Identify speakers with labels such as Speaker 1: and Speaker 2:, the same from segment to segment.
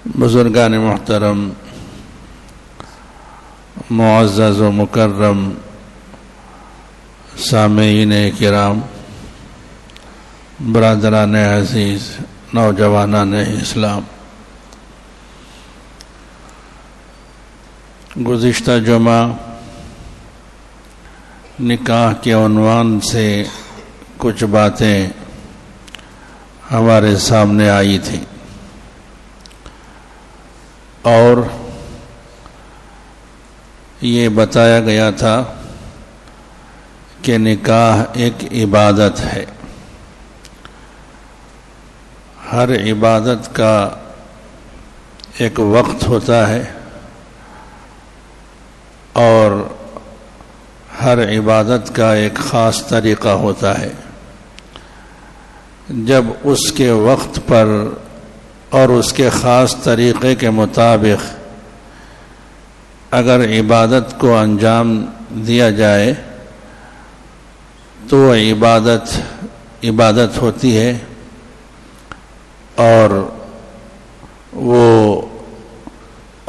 Speaker 1: بزرگان محترم، معزز و مکرم سامعین کرام، برادران عزیز، نوجوانان اسلام، گزشتہ جمعہ نکاح کے عنوان سے کچھ باتیں ہمارے سامنے آئی تھیں اور یہ بتایا گیا تھا کہ نکاح ایک عبادت ہے۔ ہر عبادت کا ایک وقت ہوتا ہے اور ہر عبادت کا ایک خاص طریقہ ہوتا ہے۔ جب اس کے وقت پر اور اس کے خاص طریقے کے مطابق اگر عبادت کو انجام دیا جائے تو عبادت ہوتی ہے اور وہ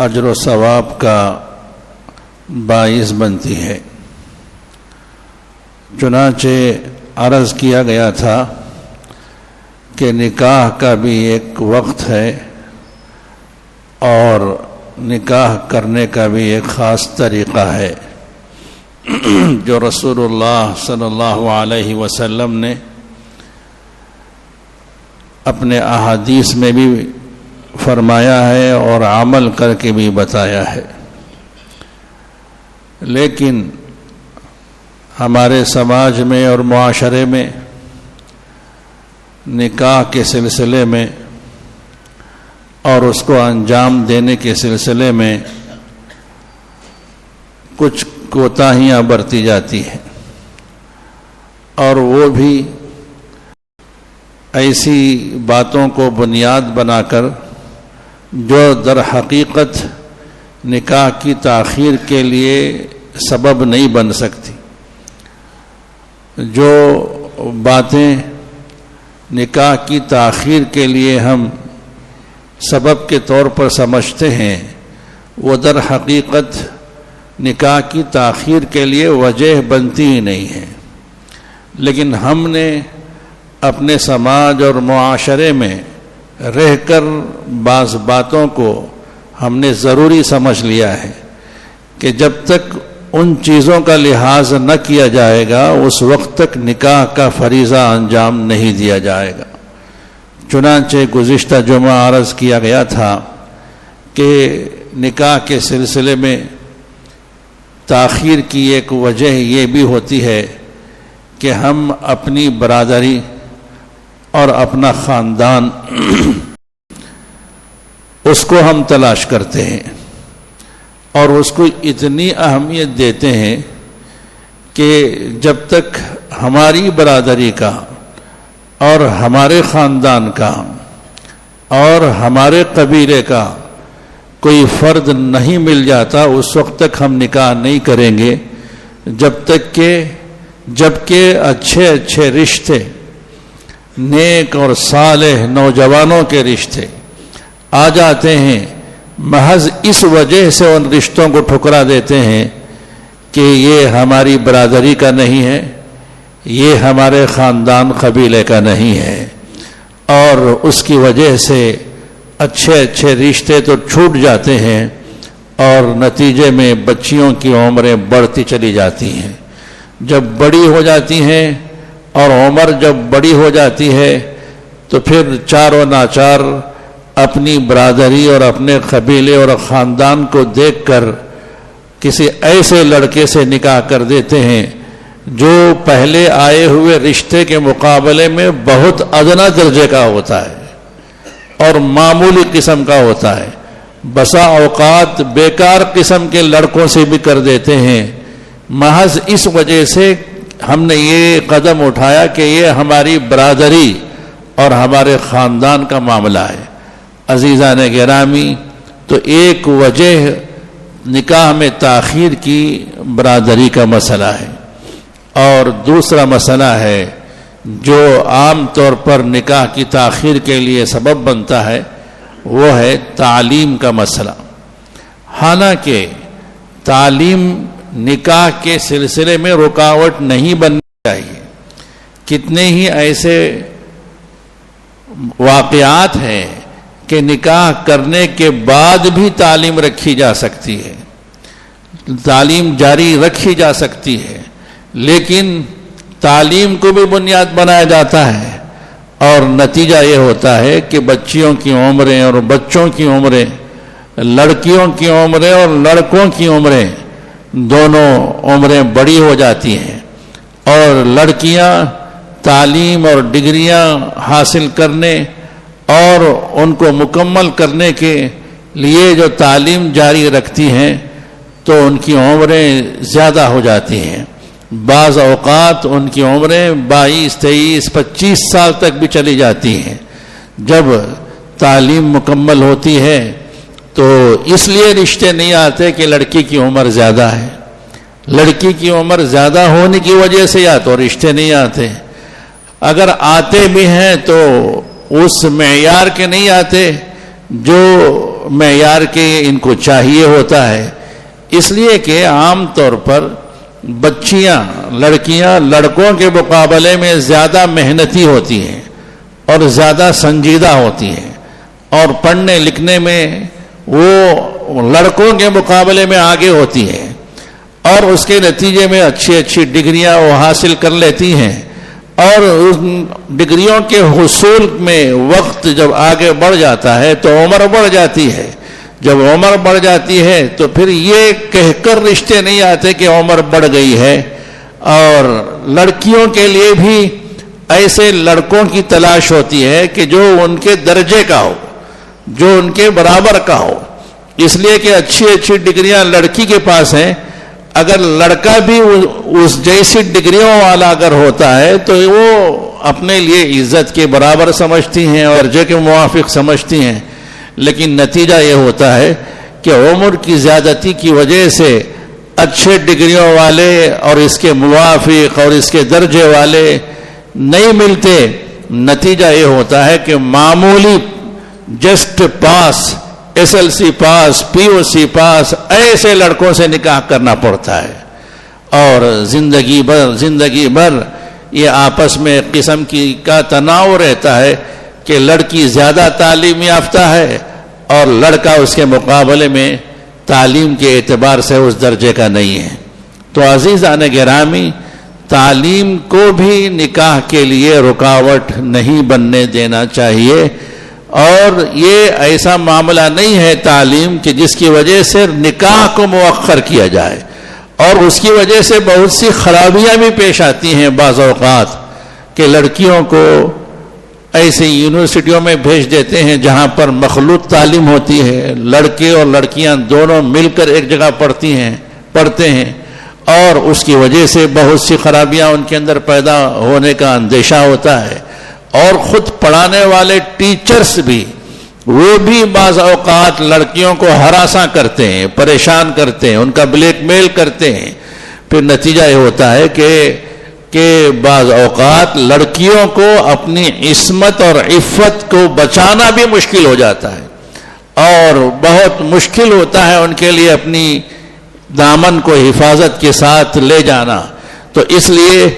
Speaker 1: اجر و ثواب کا باعث بنتی ہے۔ چنانچہ عرض کیا گیا تھا کہ نکاح کا بھی ایک وقت ہے اور نکاح کرنے کا بھی ایک خاص طریقہ ہے جو رسول اللہ صلی اللہ علیہ وسلم نے اپنے احادیث میں بھی فرمایا ہے اور عمل کر کے بھی بتایا ہے۔ لیکن ہمارے سماج میں اور معاشرے میں نکاح کے سلسلے میں اور اس کو انجام دینے کے سلسلے میں کچھ کوتاہیاں برتی جاتی ہیں اور وہ بھی ایسی باتوں کو بنیاد بنا کر جو در حقیقت نکاح کی تاخیر کے لیے سبب نہیں بن سکتی۔ جو باتیں نکاح کی تاخیر کے لیے ہم سبب کے طور پر سمجھتے ہیں وہ در حقیقت نکاح کی تاخیر کے لیے وجہ بنتی ہی نہیں ہے، لیکن ہم نے اپنے سماج اور معاشرے میں رہ کر بعض باتوں کو ہم نے ضروری سمجھ لیا ہے کہ جب تک ان چیزوں کا لحاظ نہ کیا جائے گا اس وقت تک نکاح کا فریضہ انجام نہیں دیا جائے گا۔ چنانچہ گزشتہ جمعہ عرض کیا گیا تھا کہ نکاح کے سلسلے میں تاخیر کی ایک وجہ یہ بھی ہوتی ہے کہ ہم اپنی برادری اور اپنا خاندان اس کو ہم تلاش کرتے ہیں اور اس کو اتنی اہمیت دیتے ہیں کہ جب تک ہماری برادری کا اور ہمارے خاندان کا اور ہمارے قبیلے کا کوئی فرد نہیں مل جاتا اس وقت تک ہم نکاح نہیں کریں گے، جب کہ اچھے رشتے، نیک اور صالح نوجوانوں کے رشتے آ جاتے ہیں، محض اس وجہ سے ان رشتوں کو ٹھکرا دیتے ہیں کہ یہ ہماری برادری کا نہیں ہے، یہ ہمارے خاندان قبیلے کا نہیں ہے، اور اس کی وجہ سے اچھے رشتے تو چھوٹ جاتے ہیں اور نتیجے میں بچیوں کی عمریں بڑھتی چلی جاتی ہیں۔ جب بڑی ہو جاتی ہیں اور عمر جب بڑی ہو جاتی ہے تو پھر چار و ناچار اپنی برادری اور اپنے قبیلے اور خاندان کو دیکھ کر کسی ایسے لڑکے سے نکاح کر دیتے ہیں جو پہلے آئے ہوئے رشتے کے مقابلے میں بہت ادنا درجے کا ہوتا ہے اور معمولی قسم کا ہوتا ہے۔ بسا اوقات بیکار قسم کے لڑکوں سے بھی کر دیتے ہیں، محض اس وجہ سے ہم نے یہ قدم اٹھایا کہ یہ ہماری برادری اور ہمارے خاندان کا معاملہ ہے۔ عزیزان گرامی، تو ایک وجہ نکاح میں تاخیر کی برادری کا مسئلہ ہے، اور دوسرا مسئلہ ہے جو عام طور پر نکاح کی تاخیر کے لیے سبب بنتا ہے وہ ہے تعلیم کا مسئلہ. حالانکہ تعلیم نکاح کے سلسلے میں رکاوٹ نہیں بننی چاہیے. کتنے ہی ایسے واقعات ہیں کہ نکاح کرنے کے بعد بھی تعلیم رکھی جا سکتی ہے, تعلیم جاری رکھی جا سکتی ہے, لیکن تعلیم کو بھی بنیاد بنایا جاتا ہے اور نتیجہ یہ ہوتا ہے کہ بچیوں کی عمریں اور بچوں کی عمریں, لڑکیوں کی عمریں اور لڑکوں کی عمریں, دونوں عمریں بڑی ہو جاتی ہیں, اور لڑکیاں تعلیم اور ڈگریاں حاصل کرنے اور ان کو مکمل کرنے کے لیے جو تعلیم جاری رکھتی ہیں تو ان کی عمریں زیادہ ہو جاتی ہیں. بعض اوقات ان کی عمریں 22, 23, 25 سال تک بھی چلی جاتی ہیں. جب تعلیم مکمل ہوتی ہے تو اس لیے رشتے نہیں آتے کہ لڑکی کی عمر زیادہ ہے. لڑکی کی عمر زیادہ ہونے کی وجہ سے یا تو رشتے نہیں آتے, اگر آتے بھی ہیں تو اس معیار کے نہیں آتے جو معیار کے ان کو چاہیے ہوتا ہے. اس لیے کہ عام طور پر بچیاں, لڑکیاں لڑکوں کے مقابلے میں زیادہ محنتی ہوتی ہیں اور زیادہ سنجیدہ ہوتی ہیں, اور پڑھنے لکھنے میں وہ لڑکوں کے مقابلے میں آگے ہوتی ہیں, اور اس کے نتیجے میں اچھی اچھی ڈگریاں وہ حاصل کر لیتی ہیں, اور ان ڈگریوں کے حصول میں وقت جب آگے بڑھ جاتا ہے تو عمر بڑھ جاتی ہے. جب عمر بڑھ جاتی ہے تو پھر یہ کہہ کر رشتے نہیں آتے کہ عمر بڑھ گئی ہے. اور لڑکیوں کے لیے بھی ایسے لڑکوں کی تلاش ہوتی ہے کہ جو ان کے درجے کا ہو, جو ان کے برابر کا ہو, اس لیے کہ اچھی اچھی ڈگریاں لڑکی کے پاس ہیں. اگر لڑکا بھی اس جیسی ڈگریوں والا اگر ہوتا ہے تو وہ اپنے لیے عزت کے برابر سمجھتی ہیں اور درجے کے موافق سمجھتی ہیں. لیکن نتیجہ یہ ہوتا ہے کہ عمر کی زیادتی کی وجہ سے اچھے ڈگریوں والے اور اس کے موافق اور اس کے درجے والے نہیں ملتے. نتیجہ یہ ہوتا ہے کہ معمولی جسٹ پاس, SLC پاس, POC پاس ایسے لڑکوں سے نکاح کرنا پڑتا ہے, اور زندگی بھر یہ آپس میں ایک قسم کا تناؤ رہتا ہے کہ لڑکی زیادہ تعلیم یافتہ ہے اور لڑکا اس کے مقابلے میں تعلیم کے اعتبار سے اس درجے کا نہیں ہے. تو عزیزان گرامی, تعلیم کو بھی نکاح کے لیے رکاوٹ نہیں بننے دینا چاہیے, اور یہ ایسا معاملہ نہیں ہے تعلیم کہ جس کی وجہ سے نکاح کو مؤخر کیا جائے, اور اس کی وجہ سے بہت سی خرابیاں بھی پیش آتی ہیں بعض اوقات کہ لڑکیوں کو ایسے یونیورسٹیوں میں بھیج دیتے ہیں جہاں پر مخلوط تعلیم ہوتی ہے, لڑکے اور لڑکیاں دونوں مل کر ایک جگہ پڑھتے ہیں, اور اس کی وجہ سے بہت سی خرابیاں ان کے اندر پیدا ہونے کا اندیشہ ہوتا ہے. اور خود پڑھانے والے ٹیچرز بھی, وہ بھی بعض اوقات لڑکیوں کو ہراساں کرتے ہیں, پریشان کرتے ہیں, ان کا بلیک میل کرتے ہیں. پھر نتیجہ یہ ہوتا ہے کہ بعض اوقات لڑکیوں کو اپنی عصمت اور عفت کو بچانا بھی مشکل ہو جاتا ہے, اور بہت مشکل ہوتا ہے ان کے لیے اپنی دامن کو حفاظت کے ساتھ لے جانا. تو اس لیے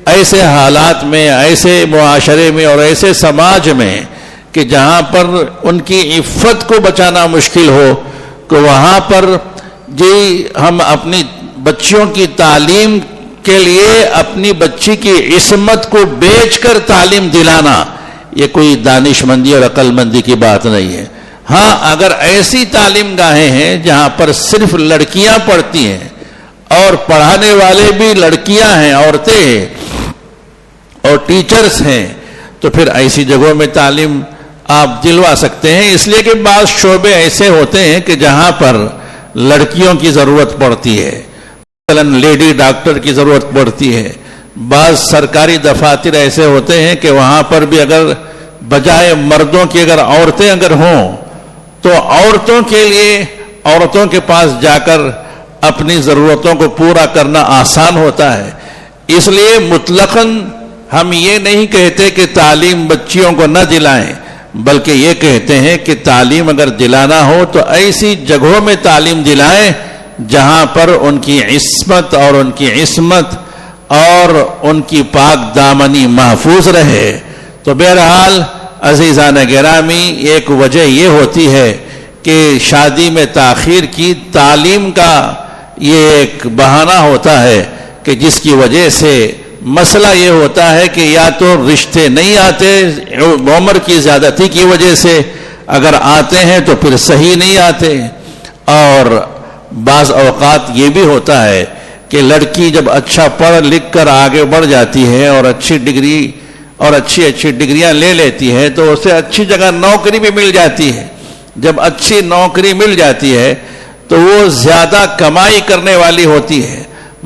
Speaker 1: ایسے حالات میں, ایسے معاشرے میں اور ایسے سماج میں کہ جہاں پر ان کی عفت کو بچانا مشکل ہو, کہ وہاں پر جی ہم اپنی بچیوں کی تعلیم کے لیے اپنی بچی کی عصمت کو بیچ کر تعلیم دلانا, یہ کوئی دانش مندی اور عقل مندی کی بات نہیں ہے. ہاں, اگر ایسی تعلیم گاہیں ہیں جہاں پر صرف لڑکیاں پڑھتی ہیں اور پڑھانے والے بھی لڑکیاں ہیں, عورتیں ہیں اور ٹیچرز ہیں, تو پھر ایسی جگہوں میں تعلیم آپ دلوا سکتے ہیں. اس لیے کہ بعض شعبے ایسے ہوتے ہیں کہ جہاں پر لڑکیوں کی ضرورت پڑتی ہے, مثلا لیڈی ڈاکٹر کی ضرورت پڑتی ہے. بعض سرکاری دفاتر ایسے ہوتے ہیں کہ وہاں پر بھی اگر بجائے مردوں کی اگر عورتیں اگر ہوں تو عورتوں کے لیے عورتوں کے پاس جا کر اپنی ضرورتوں کو پورا کرنا آسان ہوتا ہے. اس لیے مطلقاً ہم یہ نہیں کہتے کہ تعلیم بچیوں کو نہ دلائیں, بلکہ یہ کہتے ہیں کہ تعلیم اگر دلانا ہو تو ایسی جگہوں میں تعلیم دلائیں جہاں پر ان کی عصمت اور ان کی عصمت اور ان کی پاک دامنی محفوظ رہے. تو بہرحال عزیزان گرامی، ایک وجہ یہ ہوتی ہے کہ شادی میں تاخیر کی تعلیم کا یہ ایک بہانہ ہوتا ہے کہ جس کی وجہ سے مسئلہ یہ ہوتا ہے کہ یا تو رشتے نہیں آتے عمر کی زیادتی کی وجہ سے، اگر آتے ہیں تو پھر صحیح نہیں آتے، اور بعض اوقات یہ بھی ہوتا ہے کہ لڑکی جب اچھا پڑھ لکھ کر آگے بڑھ جاتی ہے اور اچھی ڈگری اور اچھی ڈگریاں لے لیتی ہے تو اسے اچھی جگہ نوکری بھی مل جاتی ہے. جب اچھی نوکری مل جاتی ہے تو وہ زیادہ کمائی کرنے والی ہوتی ہے.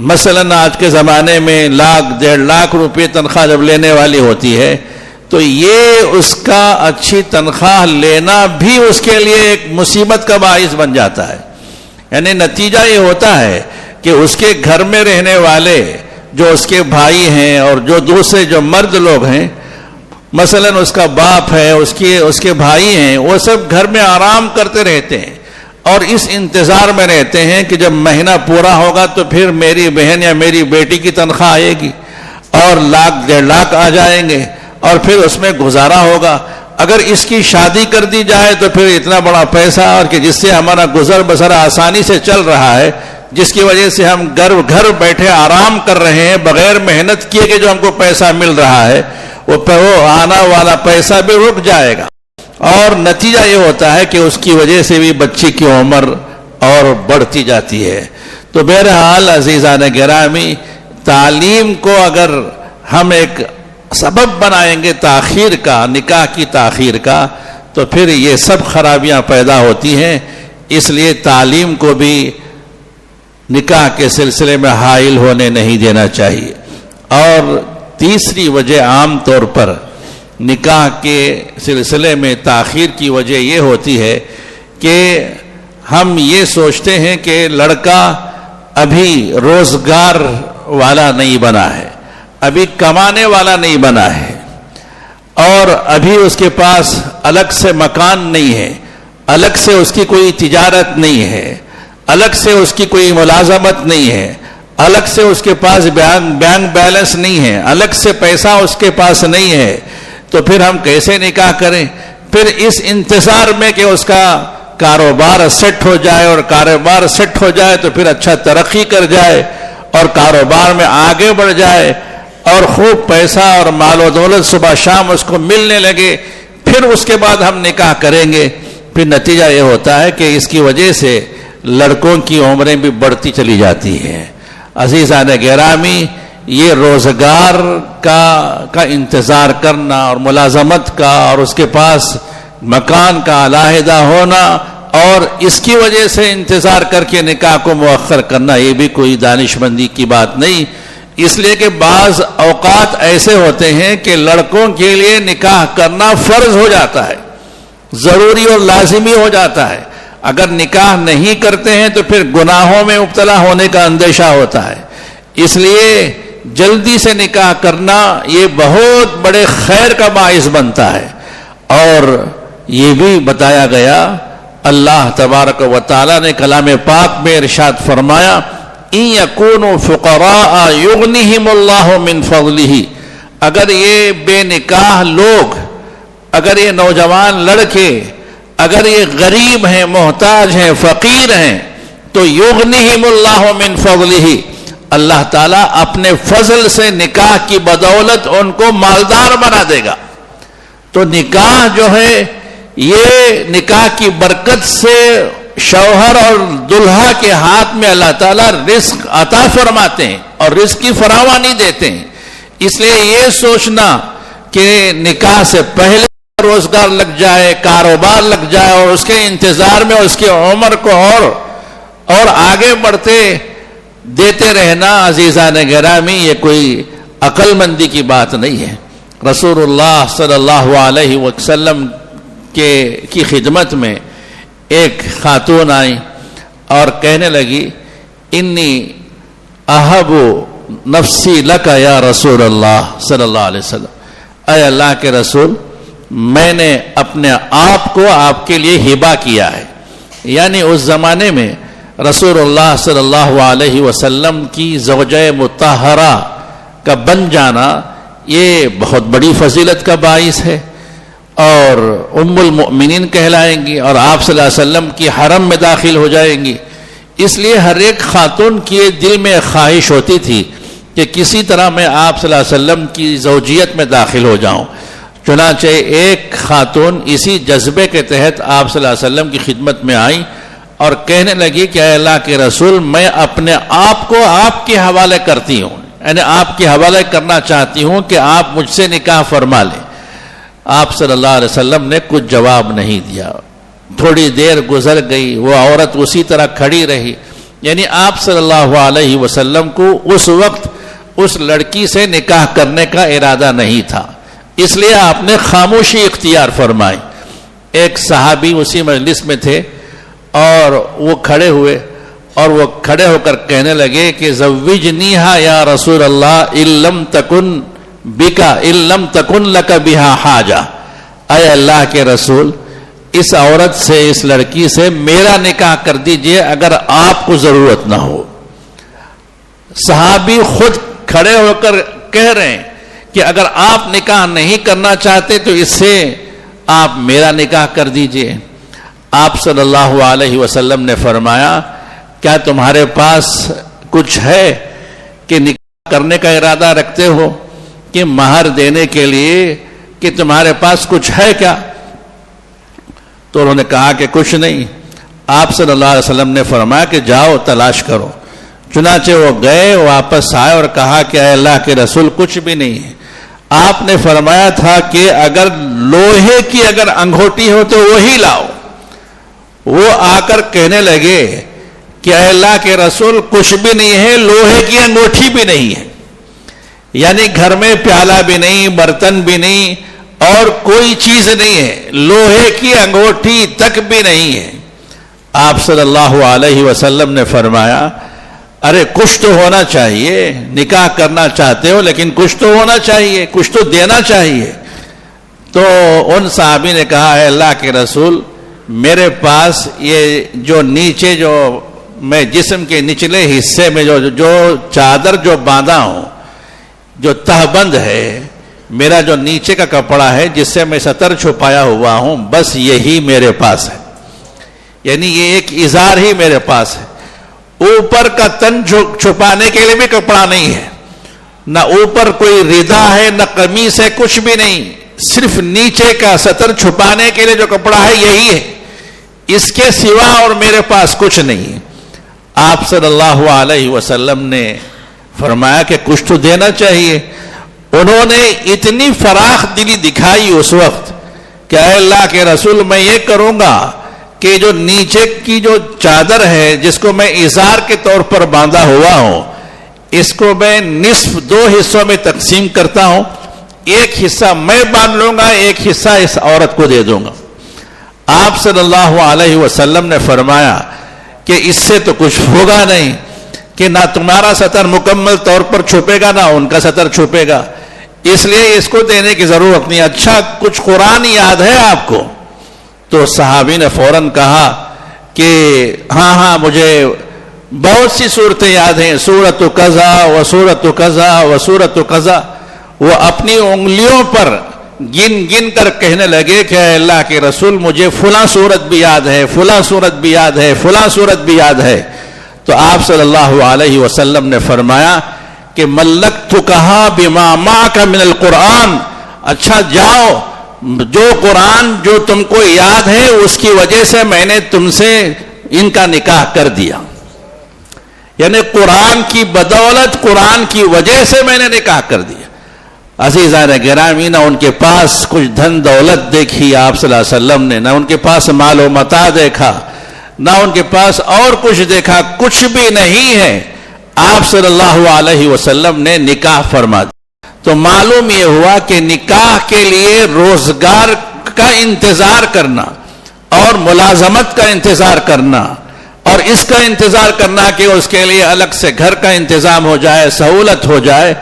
Speaker 1: مثلا آج کے زمانے میں 1,00,000-1,50,000 روپے تنخواہ جب لینے والی ہوتی ہے تو یہ اس کا اچھی تنخواہ لینا بھی اس کے لیے ایک مصیبت کا باعث بن جاتا ہے. یعنی نتیجہ یہ ہوتا ہے کہ اس کے گھر میں رہنے والے جو اس کے بھائی ہیں اور جو دوسرے جو مرد لوگ ہیں، مثلا اس کا باپ ہے، اس کے بھائی ہیں، وہ سب گھر میں آرام کرتے رہتے ہیں اور اس انتظار میں رہتے ہیں کہ جب مہینہ پورا ہوگا تو پھر میری بہن یا میری بیٹی کی تنخواہ آئے گی اور 1,00,000-1,50,000 آ جائیں گے اور پھر اس میں گزارا ہوگا. اگر اس کی شادی کر دی جائے تو پھر اتنا بڑا پیسہ اور کہ جس سے ہمارا گزر بسر آسانی سے چل رہا ہے، جس کی وجہ سے ہم گھر بیٹھے آرام کر رہے ہیں بغیر محنت کیے کہ جو ہم کو پیسہ مل رہا ہے، وہ آنا والا پیسہ بھی رک جائے گا. اور نتیجہ یہ ہوتا ہے کہ اس کی وجہ سے بھی بچی کی عمر اور بڑھتی جاتی ہے. تو بہرحال عزیزان گرامی، تعلیم کو اگر ہم ایک سبب بنائیں گے تاخیر کا، نکاح کی تاخیر کا، تو پھر یہ سب خرابیاں پیدا ہوتی ہیں. اس لیے تعلیم کو بھی نکاح کے سلسلے میں حائل ہونے نہیں دینا چاہیے. اور تیسری وجہ عام طور پر نکاح کے سلسلے میں تاخیر کی وجہ یہ ہوتی ہے کہ ہم یہ سوچتے ہیں کہ لڑکا ابھی روزگار والا نہیں بنا ہے، ابھی کمانے والا نہیں بنا ہے، اور ابھی اس کے پاس الگ سے مکان نہیں ہے، الگ سے اس کی کوئی تجارت نہیں ہے، الگ سے اس کی کوئی ملازمت نہیں ہے، الگ سے اس کے پاس بینک بیلنس نہیں ہے، الگ سے پیسہ اس کے پاس نہیں ہے. تو پھر ہم کیسے نکاح کریں؟ پھر اس انتظار میں کہ اس کا کاروبار سیٹ ہو جائے، اور کاروبار سیٹ ہو جائے تو پھر اچھا ترقی کر جائے اور کاروبار میں آگے بڑھ جائے اور خوب پیسہ اور مال و دولت صبح شام اس کو ملنے لگے، پھر اس کے بعد ہم نکاح کریں گے. پھر نتیجہ یہ ہوتا ہے کہ اس کی وجہ سے لڑکوں کی عمریں بھی بڑھتی چلی جاتی ہیں. عزیزان گرامی، یہ روزگار کا انتظار کرنا اور ملازمت کا اور اس کے پاس مکان کا علیحدہ ہونا اور اس کی وجہ سے انتظار کر کے نکاح کو مؤخر کرنا، یہ بھی کوئی دانش مندی کی بات نہیں. اس لیے کہ بعض اوقات ایسے ہوتے ہیں کہ لڑکوں کے لیے نکاح کرنا فرض ہو جاتا ہے، ضروری اور لازمی ہو جاتا ہے. اگر نکاح نہیں کرتے ہیں تو پھر گناہوں میں مبتلا ہونے کا اندیشہ ہوتا ہے. اس لیے جلدی سے نکاح کرنا یہ بہت بڑے خیر کا باعث بنتا ہے. اور یہ بھی بتایا گیا، اللہ تبارک و تعالی نے کلام پاک میں ارشاد فرمایا، ان یکونوا فقراء یغنیہم اللہ من فضلہ، اگر یہ بے نکاح لوگ، اگر یہ نوجوان لڑکے اگر یہ غریب ہیں، محتاج ہیں، فقیر ہیں، تو یغنیہم اللہ من فضلہ، اللہ تعالیٰ اپنے فضل سے نکاح کی بدولت ان کو مالدار بنا دے گا. تو نکاح جو ہے یہ نکاح کی برکت سے شوہر اور دلہا کے ہاتھ میں اللہ تعالیٰ رزق عطا فرماتے ہیں اور رزق کی فراوانی دیتے ہیں. اس لیے یہ سوچنا کہ نکاح سے پہلے روزگار لگ جائے، کاروبار لگ جائے اور اس کے انتظار میں اس کی عمر کو اور آگے بڑھتے دیتے رہنا، عزیزان گرامی، یہ کوئی عقل مندی کی بات نہیں ہے. رسول اللہ صلی اللہ علیہ وسلم کی خدمت میں ایک خاتون آئی اور کہنے لگی، انی احب نفسی لک یا رسول اللہ صلی اللہ علیہ وسلم، اے اللہ کے رسول، میں نے اپنے آپ کو آپ کے لیے ہبہ کیا ہے. یعنی اس زمانے میں رسول اللہ صلی اللہ علیہ وسلم کی زوجہ مطہرہ کا بن جانا یہ بہت بڑی فضیلت کا باعث ہے، اور ام المؤمنین کہلائیں گی اور آپ صلی اللہ علیہ وسلم کی حرم میں داخل ہو جائیں گی. اس لیے ہر ایک خاتون کے دل میں خواہش ہوتی تھی کہ کسی طرح میں آپ صلی اللہ علیہ وسلم کی زوجیت میں داخل ہو جاؤں. چنانچہ ایک خاتون اسی جذبے کے تحت آپ صلی اللہ علیہ وسلم کی خدمت میں آئی اور کہنے لگی کہ اے اللہ کے رسول، میں اپنے آپ کو آپ کے حوالے کرتی ہوں، یعنی آپ کے حوالے کرنا چاہتی ہوں کہ آپ مجھ سے نکاح فرما لیں. آپ صلی اللہ علیہ وسلم نے کچھ جواب نہیں دیا. تھوڑی دیر گزر گئی، وہ عورت اسی طرح کھڑی رہی. یعنی آپ صلی اللہ علیہ وسلم کو اس وقت اس لڑکی سے نکاح کرنے کا ارادہ نہیں تھا، اس لیے آپ نے خاموشی اختیار فرمائی. ایک صحابی اسی مجلس میں تھے اور وہ کھڑے ہوئے اور وہ کھڑے ہو کر کہنے لگے کہ زوجنیہا یا رسول اللہ ان لم تکن بکا ان لم تکن لک بہا حاجہ. اے اللہ کے رسول، اس عورت سے، اس لڑکی سے میرا نکاح کر دیجئے اگر آپ کو ضرورت نہ ہو. صحابی خود کھڑے ہو کر کہہ رہے ہیں کہ اگر آپ نکاح نہیں کرنا چاہتے تو اس سے آپ میرا نکاح کر دیجئے. آپ صلی اللہ علیہ وسلم نے فرمایا کیا تمہارے پاس کچھ ہے کہ نکاح کرنے کا ارادہ رکھتے ہو، کہ مہر دینے کے لیے کہ تمہارے پاس کچھ ہے کیا؟ تو انہوں نے کہا کہ کچھ نہیں. آپ صلی اللہ علیہ وسلم نے فرمایا کہ جاؤ تلاش کرو. چنانچہ وہ گئے، واپس آئے اور کہا کہ اے اللہ کے رسول کچھ بھی نہیں ہے. آپ نے فرمایا تھا کہ اگر لوہے کی اگر انگوٹھی ہو تو وہی لاؤ. وہ آ کر کہنے لگے کہ اے اللہ کے رسول کچھ بھی نہیں ہے، لوہے کی انگوٹھی بھی نہیں ہے. یعنی گھر میں پیالہ بھی نہیں، برتن بھی نہیں اور کوئی چیز نہیں ہے، لوہے کی انگوٹھی تک بھی نہیں ہے. آپ صلی اللہ علیہ وسلم نے فرمایا ارے کچھ تو ہونا چاہیے، نکاح کرنا چاہتے ہو لیکن کچھ تو ہونا چاہیے، کچھ تو دینا چاہیے. تو ان صحابی نے کہا اے اللہ کے رسول، میرے پاس یہ جو نیچے جو میں جسم کے نچلے حصے میں جو چادر جو باندھا ہوں، جو تہبند ہے، میرا جو نیچے کا کپڑا ہے جس سے میں سطر چھپایا ہوا ہوں، بس یہی میرے پاس ہے. یعنی یہ ایک ازار ہی میرے پاس ہے. اوپر کا تن چھپانے کے لیے بھی کپڑا نہیں ہے، نہ اوپر کوئی ردا ہے نہ قمیص ہے، کچھ بھی نہیں. صرف نیچے کا سطر چھپانے کے لیے جو کپڑا ہے یہی ہے، اس کے سوا اور میرے پاس کچھ نہیں. آپ صلی اللہ علیہ وسلم نے فرمایا کہ کچھ تو دینا چاہیے. انہوں نے اتنی فراخ دلی دکھائی اس وقت کہ اے اللہ کے رسول، میں یہ کروں گا کہ جو نیچے کی جو چادر ہے جس کو میں ازار کے طور پر باندھا ہوا ہوں، اس کو میں نصف 2 حصوں میں تقسیم کرتا ہوں. ایک حصہ میں باندھ لوں گا، ایک حصہ اس عورت کو دے دوں گا. آپ صلی اللہ علیہ وسلم نے فرمایا کہ اس سے تو کچھ ہوگا نہیں، کہ نہ تمہارا سطر مکمل طور پر چھپے گا نہ ان کا سطر چھپے گا، اس لیے اس کو دینے کی ضرورت نہیں. اچھا کچھ قرآن یاد ہے آپ کو؟ تو صحابی نے فوراً کہا کہ ہاں مجھے بہت سی صورتیں یاد ہیں، سورۃ قضا و سورۃ قضا و سورۃ قضا. وہ اپنی انگلیوں پر گن کر کہنے لگے کہ اے اللہ کے رسول، مجھے فلاں صورت بھی یاد ہے، فلاں صورت بھی یاد ہے، فلاں صورت بھی یاد ہے. تو آپ صلی اللہ علیہ وسلم نے فرمایا کہ ملکتکھا بما معک من القرآن. اچھا جاؤ، جو قرآن جو تم کو یاد ہے اس کی وجہ سے میں نے تم سے ان کا نکاح کر دیا. یعنی قرآن کی بدولت، قرآن کی وجہ سے میں نے نکاح کر دیا. عزیزان گرامی، نہ ان کے پاس کچھ دھن دولت دیکھی آپ صلی اللہ علیہ وسلم نے، نہ ان کے پاس مال و متاع دیکھا، نہ ان کے پاس اور کچھ دیکھا، کچھ بھی نہیں ہے. آپ صلی اللہ علیہ وسلم نے نکاح فرما دیا. تو معلوم یہ ہوا کہ نکاح کے لیے روزگار کا انتظار کرنا اور ملازمت کا انتظار کرنا اور اس کا انتظار کرنا کہ اس کے لیے الگ سے گھر کا انتظام ہو جائے، سہولت ہو جائے،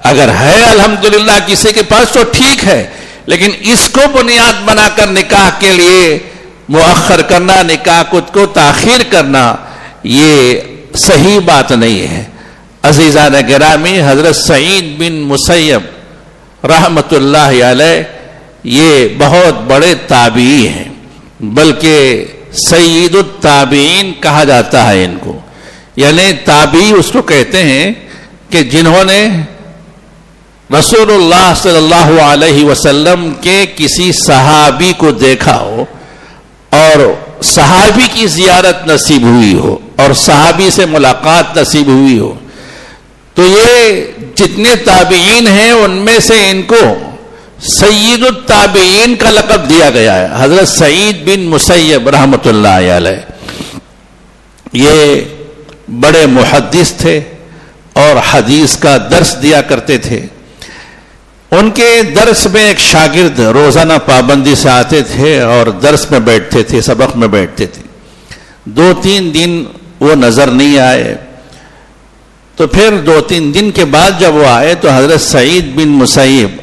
Speaker 1: اگر ہے الحمدللہ کسی کے پاس تو ٹھیک ہے. لیکن اس کو بنیاد بنا کر نکاح کے لیے مؤخر کرنا، نکاح کو تاخیر کرنا، یہ صحیح بات نہیں ہے۔ عزیزان گرامی، حضرت سعید بن مسیب رحمت اللہ علیہ یہ بہت بڑے تابعی ہیں، بلکہ سید التابعین کہا جاتا ہے ان کو، یعنی تابعی اس کو کہتے ہیں کہ جنہوں نے رسول اللہ صلی اللہ علیہ وسلم کے کسی صحابی کو دیکھا ہو اور صحابی کی زیارت نصیب ہوئی ہو اور صحابی سے ملاقات نصیب ہوئی ہو، تو یہ جتنے تابعین ہیں ان میں سے ان کو سید التابعین کا لقب دیا گیا ہے۔ حضرت سعید بن مسیب رحمت اللہ علیہ یہ بڑے محدث تھے اور حدیث کا درس دیا کرتے تھے۔ ان کے درس میں ایک شاگرد روزانہ پابندی سے آتے تھے اور درس میں بیٹھتے تھے، سبق میں بیٹھتے تھے۔ 2-3 دن وہ نظر نہیں آئے، تو پھر 2-3 دن کے بعد جب وہ آئے تو حضرت سعید بن مسیب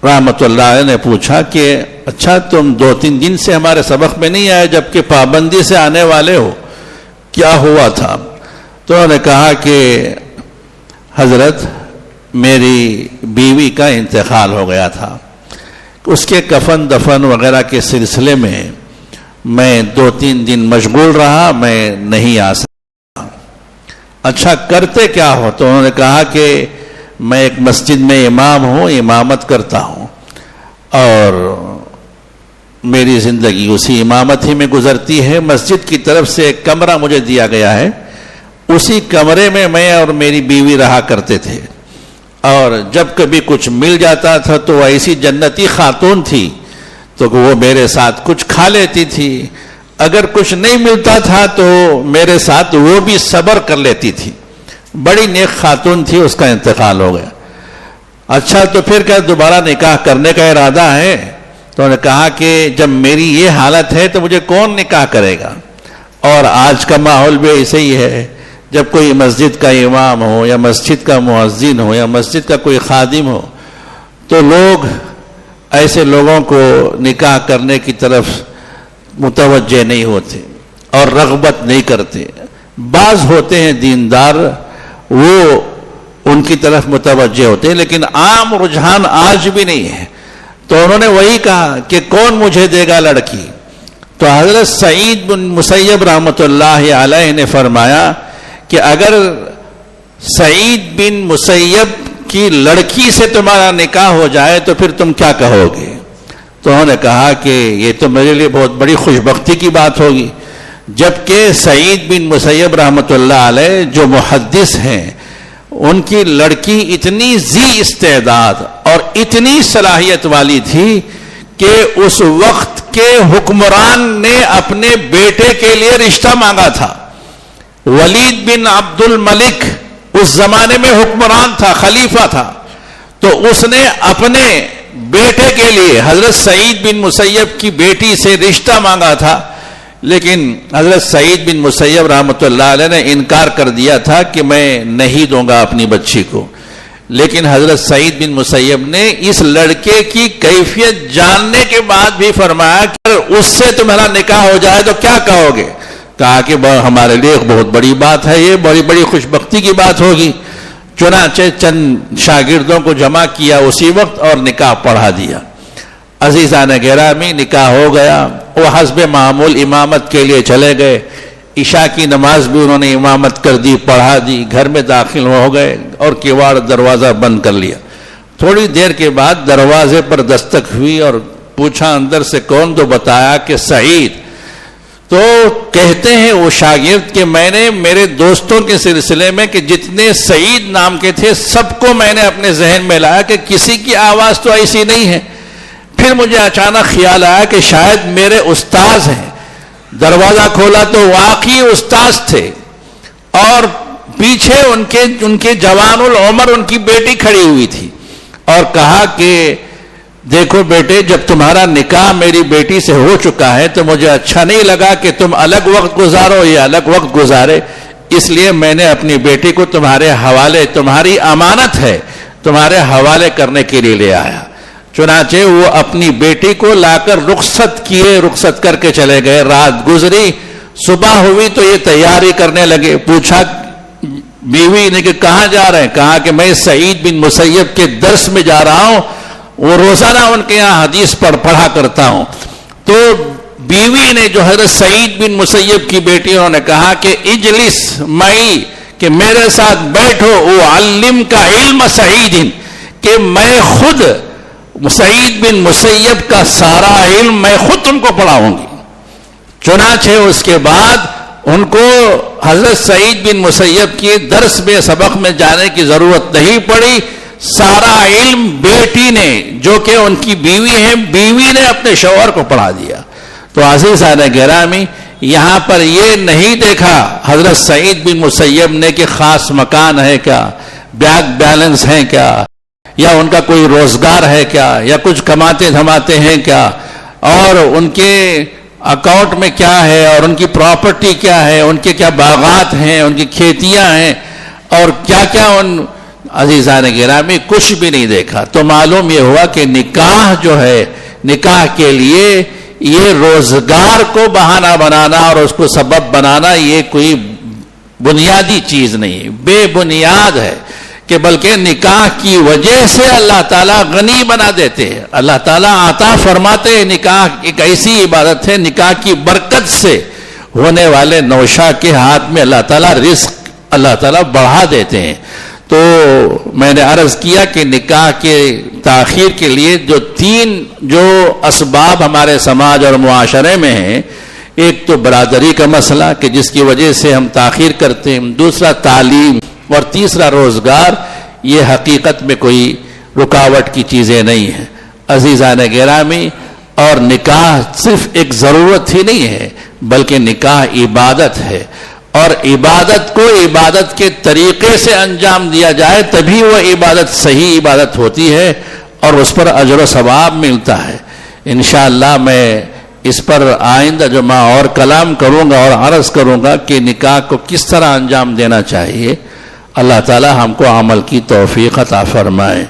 Speaker 1: رحمت اللہ علیہ نے پوچھا کہ اچھا تم 2-3 دن سے ہمارے سبق میں نہیں آئے جبکہ پابندی سے آنے والے ہو، کیا ہوا تھا؟ تو انہوں نے کہا کہ حضرت میری بیوی کا انتقال ہو گیا تھا، اس کے کفن دفن وغیرہ کے سلسلے میں میں 2-3 دن مشغول رہا، میں نہیں آ سکتا۔ اچھا کرتے کیا ہو؟ تو انہوں نے کہا کہ میں ایک مسجد میں امام ہوں، امامت کرتا ہوں، اور میری زندگی اسی امامت ہی میں گزرتی ہے۔ مسجد کی طرف سے ایک کمرہ مجھے دیا گیا ہے، اسی کمرے میں میں اور میری بیوی رہا کرتے تھے، اور جب کبھی کچھ مل جاتا تھا تو وہ ایسی جنتی خاتون تھی تو وہ میرے ساتھ کچھ کھا لیتی تھی، اگر کچھ نہیں ملتا تھا تو میرے ساتھ وہ بھی صبر کر لیتی تھی، بڑی نیک خاتون تھی، اس کا انتقال ہو گیا۔ اچھا تو پھر کیا دوبارہ نکاح کرنے کا ارادہ ہے؟ تو انہوں نے کہا کہ جب میری یہ حالت ہے تو مجھے کون نکاح کرے گا؟ اور آج کا ماحول بھی ایسے ہی ہے، جب کوئی مسجد کا امام ہو یا مسجد کا مؤذن ہو یا مسجد کا کوئی خادم ہو تو لوگ ایسے لوگوں کو نکاح کرنے کی طرف متوجہ نہیں ہوتے اور رغبت نہیں کرتے۔ بعض ہوتے ہیں دیندار، وہ ان کی طرف متوجہ ہوتے ہیں، لیکن عام رجحان آج بھی نہیں ہے۔ تو انہوں نے وہی کہا کہ کون مجھے دے گا لڑکی؟ تو حضرت سعید بن مسیب رحمت اللہ علیہ نے فرمایا کہ اگر سعید بن مسیب کی لڑکی سے تمہارا نکاح ہو جائے تو پھر تم کیا کہو گے؟ تو انہوں نے کہا کہ یہ تو میرے لیے بہت بڑی خوش بختی کی بات ہوگی، جبکہ سعید بن مسیب رحمت اللہ علیہ جو محدث ہیں ان کی لڑکی اتنی ذی استعداد اور اتنی صلاحیت والی تھی کہ اس وقت کے حکمران نے اپنے بیٹے کے لیے رشتہ مانگا تھا۔ ولید بن عبد الملک اس زمانے میں حکمران تھا، خلیفہ تھا، تو اس نے اپنے بیٹے کے لیے حضرت سعید بن مسیب کی بیٹی سے رشتہ مانگا تھا، لیکن حضرت سعید بن مسیب رحمۃ اللہ علیہ نے انکار کر دیا تھا کہ میں نہیں دوں گا اپنی بچی کو۔ لیکن حضرت سعید بن مسیب نے اس لڑکے کی کیفیت جاننے کے بعد بھی فرمایا کہ اس سے تمہارا نکاح ہو جائے تو کیا کہو گے؟ کہا کہ ہمارے لیے بہت بڑی بات ہے، یہ بڑی بڑی خوش بختی کی بات ہوگی۔ چنانچہ چند شاگردوں کو جمع کیا اسی وقت اور نکاح پڑھا دیا۔ عزیزان گرامی، نکاح ہو گیا، وہ حسب معمول امامت کے لیے چلے گئے، عشاء کی نماز بھی انہوں نے امامت کر دی، پڑھا دی، گھر میں داخل ہو گئے اور کیواڑ دروازہ بند کر لیا۔ تھوڑی دیر کے بعد دروازے پر دستک ہوئی اور پوچھا اندر سے کون؟ تو بتایا کہ سعید۔ تو کہتے ہیں وہ شاگرد کہ میں نے میرے دوستوں کے سلسلے میں کہ جتنے سعید نام کے تھے سب کو میں نے اپنے ذہن میں لایا کہ کسی کی آواز تو ایسی نہیں ہے۔ پھر مجھے اچانک خیال آیا کہ شاید میرے استاذ ہیں، دروازہ کھولا تو واقعی استاذ تھے، اور پیچھے ان کے جوان العمر ان کی بیٹی کھڑی ہوئی تھی، اور کہا کہ دیکھو بیٹے، جب تمہارا نکاح میری بیٹی سے ہو چکا ہے تو مجھے اچھا نہیں لگا کہ تم الگ وقت گزارو یا الگ وقت گزارے، اس لیے میں نے اپنی بیٹی کو تمہارے حوالے، تمہاری امانت ہے، تمہارے حوالے کرنے کے لیے لے آیا۔ چنانچہ وہ اپنی بیٹی کو لا کر رخصت کیے، رخصت کر کے چلے گئے. رات گزری، صبح ہوئی تو یہ تیاری کرنے لگے. پوچھا بیوی نے کہ کہاں جا رہے ہیں؟ کہا کہ میں سعید بن مسیب کے درس میں جا رہا ہوں، وہ روزانہ ان کے یہاں حدیث پڑھا کرتا ہوں. تو بیوی نے جو حضرت سعید بن مسیب کی بیٹی انہوں نے کہا کہ اجلس معی، کہ میرے ساتھ بیٹھو، اعلم کا علم سعید، کہ میں خود سعید بن مسیب کا سارا علم میں خود تم کو پڑھاؤں گی. چنانچہ اس کے بعد ان کو حضرت سعید بن مسیب کی درس میں سبق میں جانے کی ضرورت نہیں پڑی. سارا علم بیٹی نے، جو کہ ان کی بیوی ہے، بیوی نے اپنے شوہر کو پڑھا دیا. تو عزیزان گرامی، یہاں پر یہ نہیں دیکھا حضرت سعید بن مسیب نے کہ خاص مکان ہے کیا، بینک بیلنس ہے کیا، یا ان کا کوئی روزگار ہے کیا، یا کچھ کماتے دھماتے ہیں کیا، اور ان کے اکاؤنٹ میں کیا ہے، اور ان کی پراپرٹی کیا ہے، ان کے کیا باغات ہیں، ان کی کھیتیاں ہیں، اور کیا کیا. ان عزیزان گرامی کچھ بھی نہیں دیکھا. تو معلوم یہ ہوا کہ نکاح جو ہے، نکاح کے لیے یہ روزگار کو بہانہ بنانا اور اس کو سبب بنانا یہ کوئی بنیادی چیز نہیں، بے بنیاد ہے. کہ بلکہ نکاح کی وجہ سے اللہ تعالیٰ غنی بنا دیتے ہیں، اللہ تعالیٰ عطا فرماتے ہیں. نکاح ایک ایسی عبادت ہے، نکاح کی برکت سے ہونے والے نوشا کے ہاتھ میں اللہ تعالیٰ رزق اللہ تعالیٰ بڑھا دیتے ہیں. تو میں نے عرض کیا کہ نکاح کے تاخیر کے لیے جو اسباب ہمارے سماج اور معاشرے میں ہیں، ایک تو برادری کا مسئلہ کہ جس کی وجہ سے ہم تاخیر کرتے ہیں، دوسرا تعلیم، اور تیسرا روزگار. یہ حقیقت میں کوئی رکاوٹ کی چیزیں نہیں ہیں عزیزان گرامی. اور نکاح صرف ایک ضرورت ہی نہیں ہے، بلکہ نکاح عبادت ہے، اور عبادت کو عبادت کے طریقے سے انجام دیا جائے تبھی وہ عبادت صحیح عبادت ہوتی ہے اور اس پر اجر و ثواب ملتا ہے. انشاءاللہ میں اس پر آئندہ جمعہ اور کلام کروں گا اور عرض کروں گا کہ نکاح کو کس طرح انجام دینا چاہیے. اللہ تعالی ہم کو عمل کی توفیق عطا فرمائے.